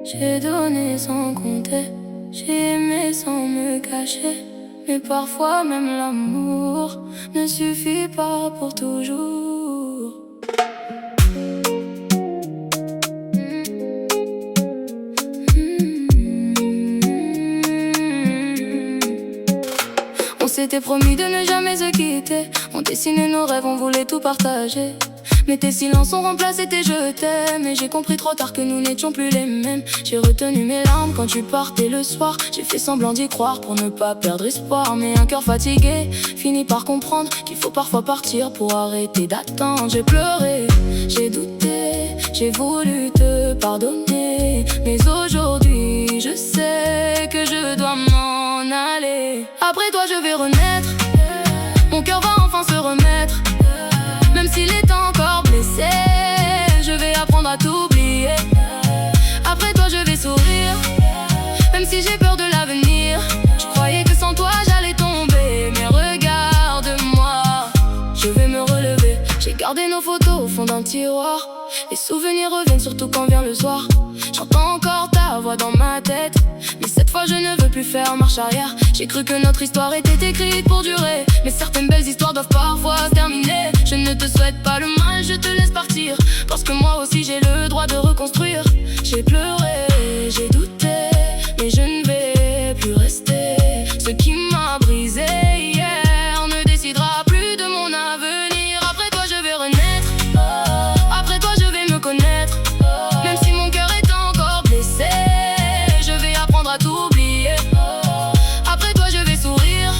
J'ai donné sans compter, j'ai aimé sans me cacher. Mais parfois même l'amour ne suffit pas pour toujours. On s'était promis de ne jamais se quitter. On dessinait nos rêves, on voulait tout partager. Mais tes silences ont remplacé tes je t'aime. Et j'ai compris trop tard que nous n'étions plus les mêmes. J'ai retenu mes larmes quand tu partais le soir. J'ai fait semblant d'y croire pour ne pas perdre espoir. Mais un cœur fatigué finit par comprendre qu'il faut parfois partir pour arrêter d'attendre. J'ai pleuré, j'ai douté, j'ai voulu te pardonner. Mais aujourd'hui je sais que je dois m'en aller. Après toi je vais renaître, mon cœur va enfin se remettre. Même s'il est encore blessé, je vais apprendre à t'oublier. Après toi je vais sourire, même si j'ai peur de l'avenir. Je croyais que sans toi j'allais tomber, mais regarde-moi, je vais me relever. J'ai gardé nos photos au fond d'un tiroir. Les souvenirs reviennent surtout quand vient le soir. J'entends encore ta voix dans ma tête, mais cette fois je ne veux plus faire marche arrière. J'ai cru que notre histoire était écrite pour durer, mais certaines belles histoires doivent parfois se terminer. Je ne te souhaite pas le mal, je te laisse partir, parce que moi aussi j'ai le droit de reconstruire. J'ai pleuré, j'ai douté, mais je ne vais plus rester. Ce qui m'a brisé hier ne décidera plus de mon avenir. Après toi je vais renaître, après toi je vais me connaître. Même si mon cœur est encore blessé, je vais apprendre à t'oublier. Après toi je vais sourire,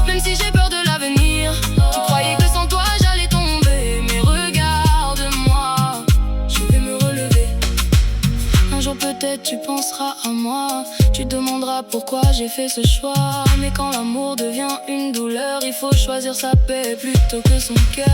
même si j'ai peur de l'avenir. Tu croyais que sans toi j'allais tomber, mais regarde-moi, je vais me relever. Un jour peut-être tu penseras à moi, tu demanderas pourquoi j'ai fait ce choix. Mais quand l'amour devient une douleur, il faut choisir sa paix plutôt que son cœur.